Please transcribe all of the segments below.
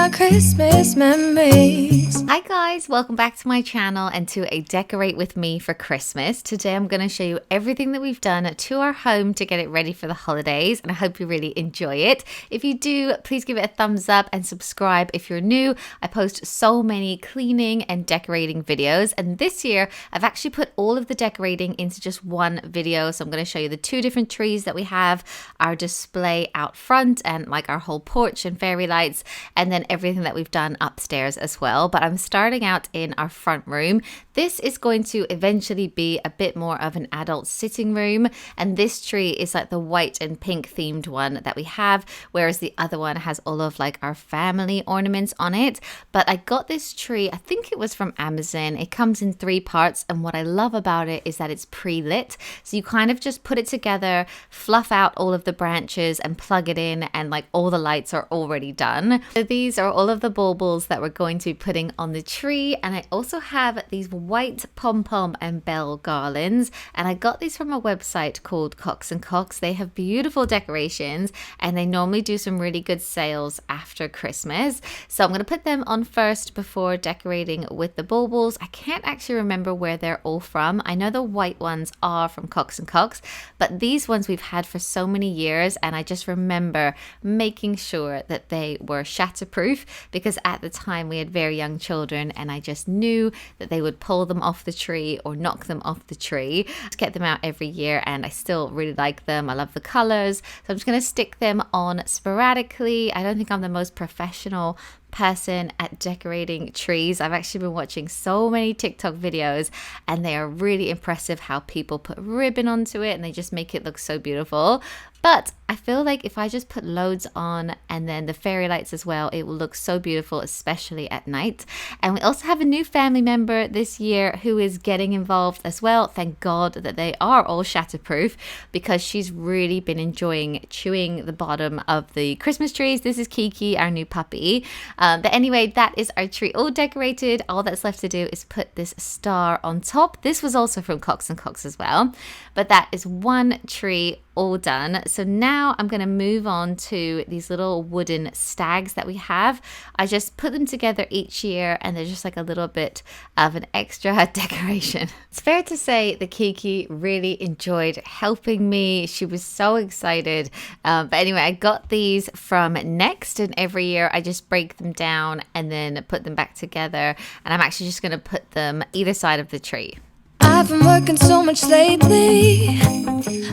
our Christmas memories. Hi guys, welcome back to my channel and to a decorate with me for Christmas. Today I'm going to show you everything that we've done to our home to get it ready for the holidays, and I hope you really enjoy it. If you do, please give it a thumbs up and subscribe if you're new. I post so many cleaning and decorating videos, and this year I've actually put all of the decorating into just one video. So I'm going to show you the two different trees that we have, our display out front, and like our whole porch and fairy lights, and then everything that we've done upstairs as well. But I'm starting out in our front room. This is going to eventually be a bit more of an adult sitting room, and this tree is like the white and pink themed one that we have, whereas the other one has all of like our family ornaments on it. But I got this tree, I think it was from Amazon. It comes in 3 parts, and what I love about it is that it's pre-lit, so you kind of just put it together, fluff out all of the branches and plug it in, and like all the lights are already done. So these are all of the baubles that we're going to be putting on the tree, and I also have these white pom-pom and bell garlands, and I got these from a website called Cox & Cox. They have beautiful decorations, and they normally do some really good sales after Christmas. So I'm going to put them on first before decorating with the baubles. I can't actually remember where they're all from. I know the white ones are from Cox & Cox, but these ones we've had for so many years, and I just remember making sure that they were shatterproof, because at the time we had very young children, and I just knew that they would pull them off the tree or knock them off the tree. To get them out every year, and I still really like them. I love the colors, so I'm just going to stick them on sporadically. I don't think I'm the most professional person at decorating trees. I've actually been watching so many TikTok videos, and they are really impressive how people put ribbon onto it and they just make it look so beautiful. But I feel like if I just put loads on and then the fairy lights as well, it will look so beautiful, especially at night. And we also have a new family member this year who is getting involved as well. Thank God that they are all shatterproof, because she's really been enjoying chewing the bottom of the Christmas trees. This is Kiki, our new puppy. But anyway, that is our tree all decorated. All that's left to do is put this star on top. This was also from Cox & Cox as well. But that is one tree all done. So now I'm going to move on to these little wooden stags that we have. I just put them together each year, and they're just like a little bit of an extra decoration. It's fair to say that Kiki really enjoyed helping me. She was so excited. But anyway, I got these from Next, and every year I just break them down and then put them back together. And I'm actually just going to put them either side of the tree. I've been working so much lately,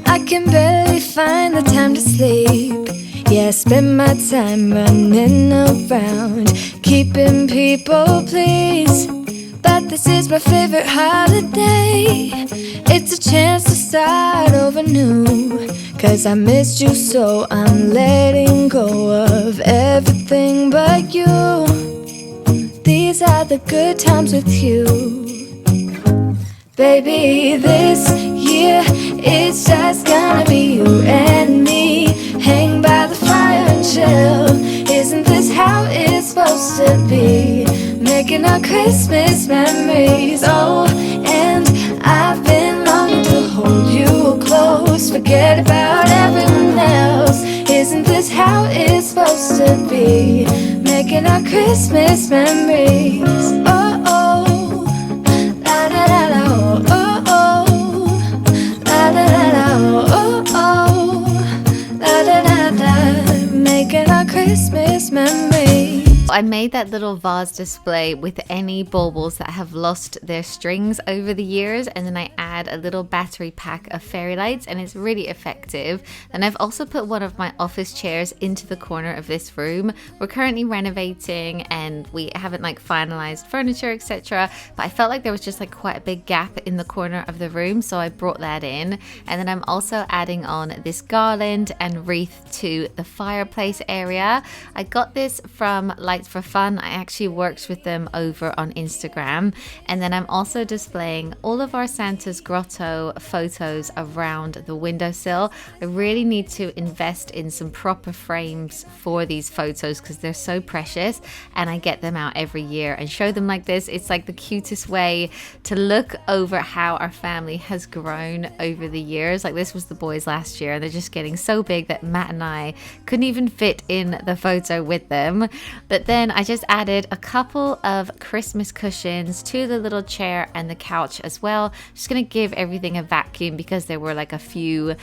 I can barely find the time to sleep. Yeah, I spend my time running around, keeping people pleased. But this is my favorite holiday. It's a chance to start over new, 'cause I missed you, so I'm letting go of everything but you. These are the good times with you. Baby, this year it's just gonna be you and me. Hang by the fire and chill. Isn't this how it's supposed to be? Making our Christmas memories. Oh, and I've been longing to hold you close. Forget about everyone else. Isn't this how it's supposed to be? Making our Christmas memories. Oh, oh. Making our Christmas memories. I made that little vase display with any baubles that have lost their strings over the years, and then I add a little battery pack of fairy lights, and it's really effective. And I've also put one of my office chairs into the corner of this room. We're currently renovating and we haven't like finalized furniture, etc., but I felt like there was just like quite a big gap in the corner of the room, so I brought that in. And then I'm also adding on this garland and wreath to the fireplace area. I got this from Lights for Fun. I actually worked with them over on Instagram. And then I'm also displaying all of our Santa's Grotto photos around the windowsill. I really need to invest in some proper frames for these photos because they're so precious, and I get them out every year and show them like this. It's like the cutest way to look over how our family has grown over the years. Like, this was the boys last year, and they're just getting so big that Matt and I couldn't even fit in the photo with them. But then then I just added a couple of Christmas cushions to the little chair and the couch as well. Just gonna give everything a vacuum because there were like a few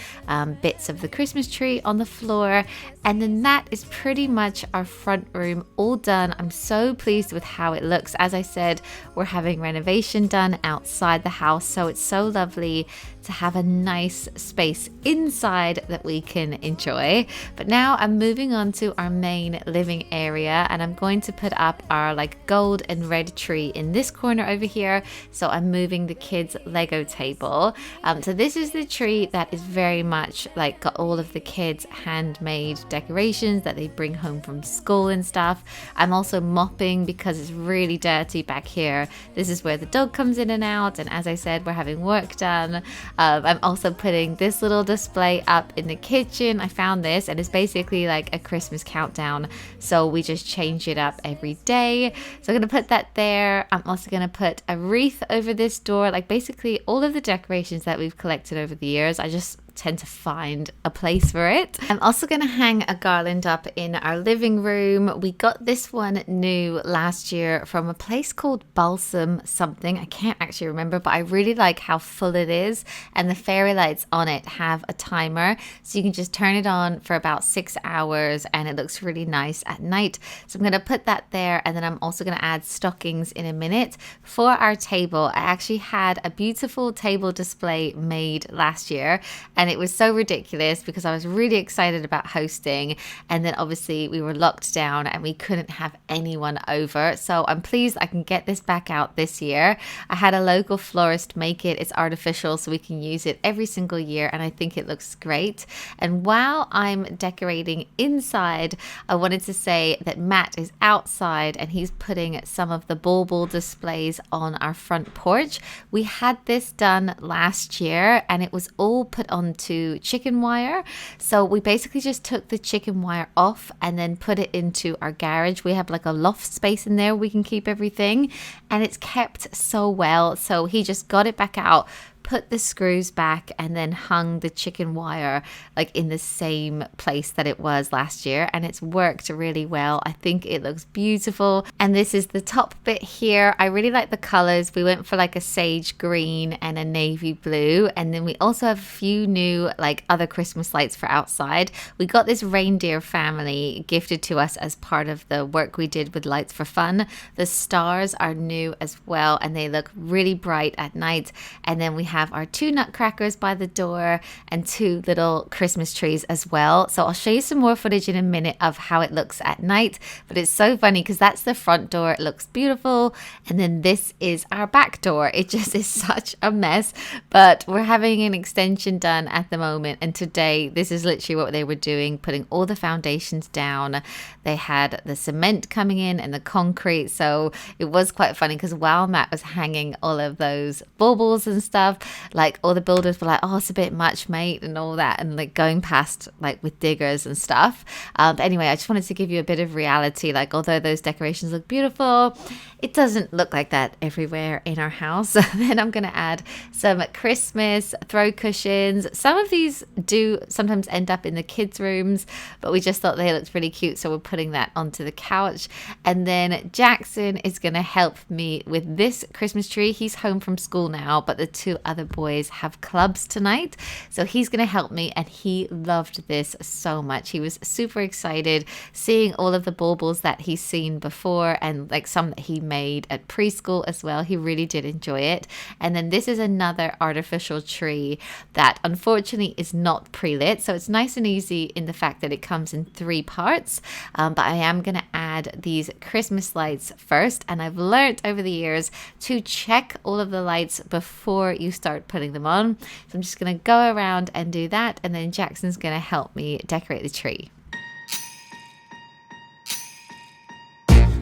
bits of the Christmas tree on the floor. And then that is pretty much our front room all done. I'm so pleased with how it looks. As I said, we're having renovation done outside the house, so it's so lovely to have a nice space inside that we can enjoy. But now I'm moving on to our main living area, and I'm going to put up our like gold and red tree in this corner over here. So I'm moving the kids' Lego table. So this is the tree that is very much like got all of the kids' handmade decorations that they bring home from school and stuff. I'm also mopping because it's really dirty back here. This is where the dog comes in and out, and as I said, we're having work done. I'm also putting this little display up in the kitchen. I found this and it's basically like a Christmas countdown, so we just change it up every day. So I'm going to put that there. I'm also going to put a wreath over this door, like basically all of the decorations that we've collected over the years. I just tend to find a place for it. I'm also going to hang a garland up in our living room. We got this one new last year from a place called Balsam something. I can't actually remember, but I really like how full it is, and the fairy lights on it have a timer, so you can just turn it on for about 6 hours and it looks really nice at night. So I'm going to put that there, and then I'm also going to add stockings in a minute. For our table, I actually had a beautiful table display made last year, and it was so ridiculous because I was really excited about hosting, and then obviously we were locked down and we couldn't have anyone over. So I'm pleased I can get this back out this year. I had a local florist make it. It's artificial, so we can use it every single year, and I think it looks great. And while I'm decorating inside, I wanted to say that Matt is outside and he's putting some of the bauble displays on our front porch. We had this done last year and it was all put onto chicken wire. So we basically just took the chicken wire off and then put it into our garage. We have like a loft space in there we can keep everything, and it's kept so well. So he just got it back out, put the screws back, and then hung the chicken wire like in the same place that it was last year, and it's worked really well. I think it looks beautiful. And this is the top bit here. I really like the colors. We went for like a sage green and a navy blue, and then we also have a few new like other Christmas lights for outside. We got this reindeer family gifted to us as part of the work we did with Lights for Fun. The stars are new as well, and they look really bright at night. And then we have our 2 nutcrackers by the door and 2 little Christmas trees as well. So I'll show you some more footage in a minute of how it looks at night, but it's so funny because that's the front door. It looks beautiful, and then this is our back door. It just is such a mess, but we're having an extension done at the moment, and today this is literally what they were doing, putting all the foundations down. They had the cement coming in and the concrete, so it was quite funny because while Matt was hanging all of those baubles and stuff, like all the builders were like, oh, it's a bit much, mate, and all that, and like going past like with diggers and stuff. But anyway, I just wanted to give you a bit of reality. Like, although those decorations look beautiful, it doesn't look like that everywhere in our house. Then I'm going to add some Christmas throw cushions. Some of these do sometimes end up in the kids' rooms, but we just thought they looked really cute, so we're putting that onto the couch. And then Jackson is going to help me with this Christmas tree. He's home from school now, but the 2 other boys have clubs tonight, so he's going to help me, and he loved this so much. He was super excited seeing all of the baubles that he's seen before, and like some that he made at preschool as well. He really did enjoy it. And then this is another artificial tree that unfortunately is not pre-lit, so it's nice and easy in the fact that it comes in 3 parts. But I am going to add these Christmas lights first, and I've learned over the years to check all of the lights before you start putting them on. So I'm just going to go around and do that, and then Jackson's going to help me decorate the tree.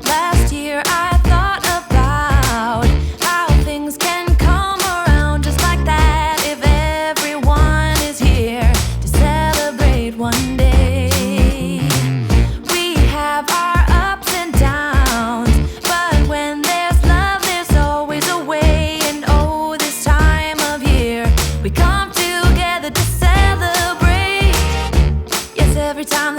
Last year I thought about how things can come around just like that if everyone is here to celebrate one day. We have our ups and downs, but when there's love there's always a way. And oh, this time of year we come together to celebrate. Yes, every time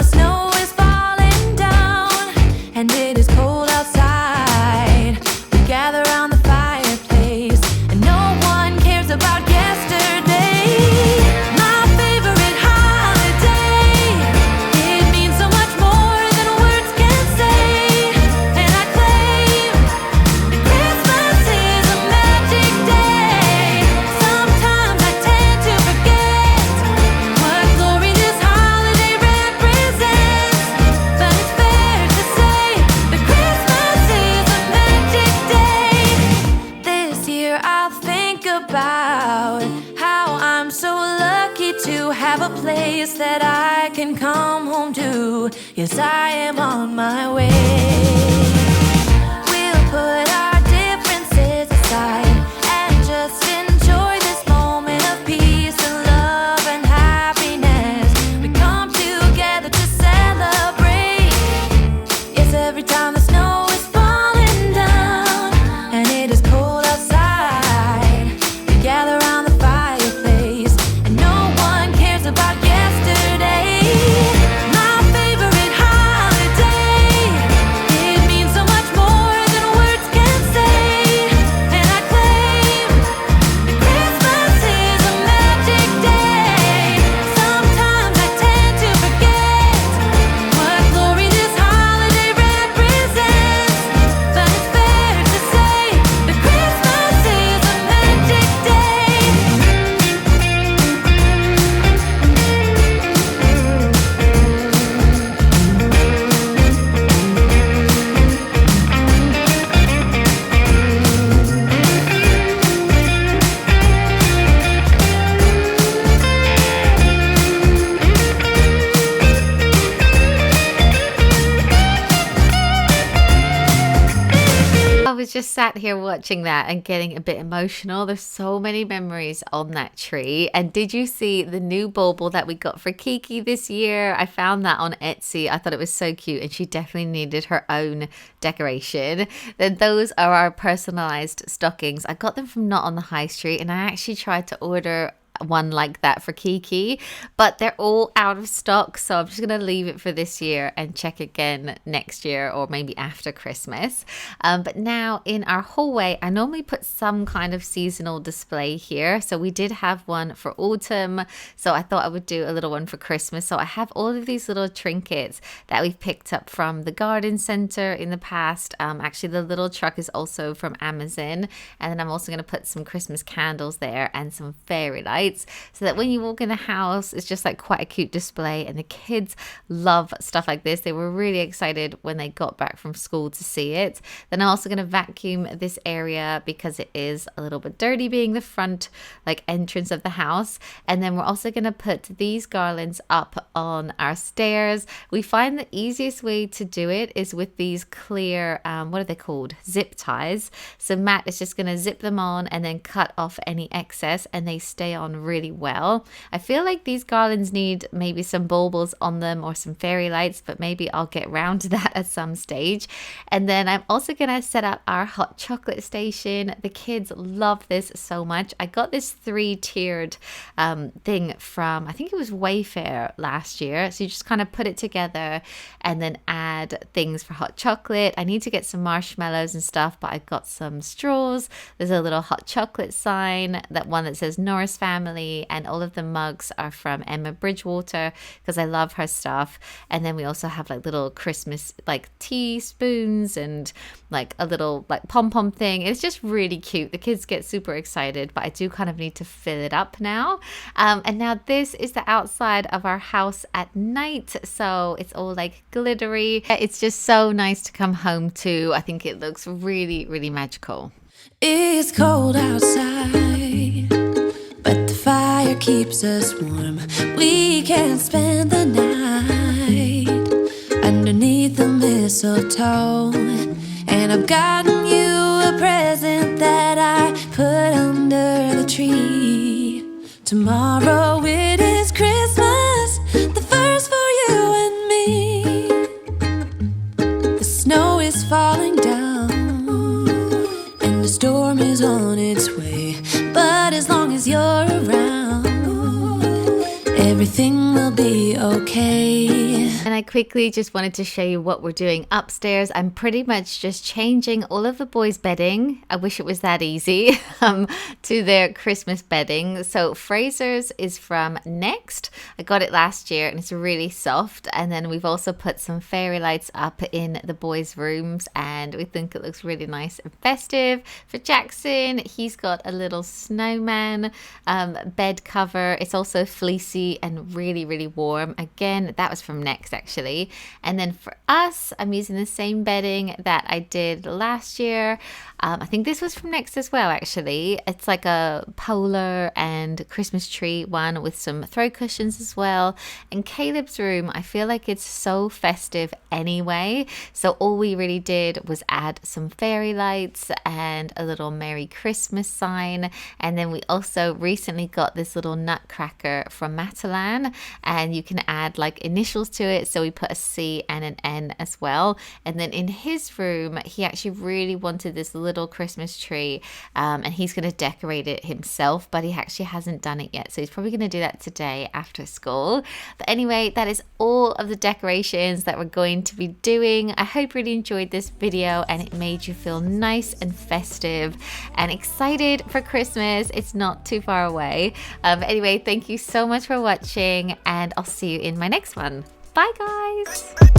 about how I'm so lucky to have a place that I can come home to. Yes, I am on my way. We'll put our differences aside and just enjoy this moment of peace and love and happiness. We come together to celebrate. Yes, every time the snow is falling down and it is cold outside, we gather around the fireplace and no one cares about yesterday. My favorite holiday, it means so much more than words can say. And I claim that Christmas is a magic day. Sometimes I tend to forget what glory this holiday represents, but it's fair to say that Christmas is a magic day. I was just sat here watching that and getting a bit emotional. There's so many memories on that tree. And did you see the new bauble that we got for Kiki this year? I found that on Etsy. I thought it was so cute and she definitely needed her own decoration. Then those are our personalized stockings. I got them from Not on the High Street and I actually tried to order one like that for Kiki, but they're all out of stock, so I'm just gonna leave it for this year and check again next year or maybe after Christmas. But now in our hallway, I normally put some kind of seasonal display here, so we did have one for autumn, so I thought I would do a little one for Christmas. So I have all of these little trinkets that we've picked up from the garden center in the past. Actually the little truck is also from Amazon, and then I'm also going to put some Christmas candles there and some fairy lights, so that when you walk in the house, it's just like quite a cute display, and the kids love stuff like this. They were really excited when they got back from school to see it. Then I'm also going to vacuum this area because it is a little bit dirty, being the front like entrance of the house. And then we're also going to put these garlands up on our stairs. We find the easiest way to do it is with these clear what are they called, zip ties. So Matt is just going to zip them on and then cut off any excess, and they stay on really well. I feel like these garlands need maybe some baubles on them or some fairy lights, but maybe I'll get round to that at some stage. And then I'm also gonna set up our hot chocolate station. The kids love this so much. I got this 3-tiered thing from, I think it was Wayfair last year. So you just kind of put it together and then add things for hot chocolate. I need to get some marshmallows and stuff, but I've got some straws. There's a little hot chocolate sign, that one that says Norris family, and all of the mugs are from Emma Bridgewater because I love her stuff. And then we also have like little Christmas like teaspoons and like a little like pom-pom thing. It's just really cute. The kids get super excited, but I do kind of need to fill it up now. And now this is the outside of our house at night, so it's all like glittery. It's just so nice to come home to. I think it looks really, really magical. It's cold outside, but the fire keeps us warm. We can spend the night underneath the mistletoe. And I've gotten you a present that I put under the tree. Tomorrow it is Christmas, the first for you and me. The snow is falling down and the storm is on its way, but as long as you're around, everything will be okay. And I quickly just wanted to show you what we're doing upstairs. I'm pretty much just changing all of the boys' bedding. I wish it was that easy to their Christmas bedding. So Fraser's is from Next. I got it last year and it's really soft. And then we've also put some fairy lights up in the boys' rooms, and we think it looks really nice and festive. For Jackson, he's got a little snowman bed cover. It's also fleecy and and really, really warm. Again, that was from Next actually. And then for us, I'm using the same bedding that I did last year. I think this was from Next as well, actually. It's like a polar and Christmas tree one with some throw cushions as well. And Caleb's room, I feel like it's so festive anyway. So all we really did was add some fairy lights and a little Merry Christmas sign. And then we also recently got this little nutcracker from Matalan, and you can add like initials to it. So we put a C and an N as well. And then in his room, he actually really wanted this little Christmas tree, and he's going to decorate it himself, but he actually hasn't done it yet, so he's probably going to do that today after school. But anyway, that is all of the decorations that we're going to be doing. I hope you really enjoyed this video and it made you feel nice and festive and excited for Christmas. It's not too far away. Anyway, thank you so much for watching, and I'll see you in my next one. Bye guys.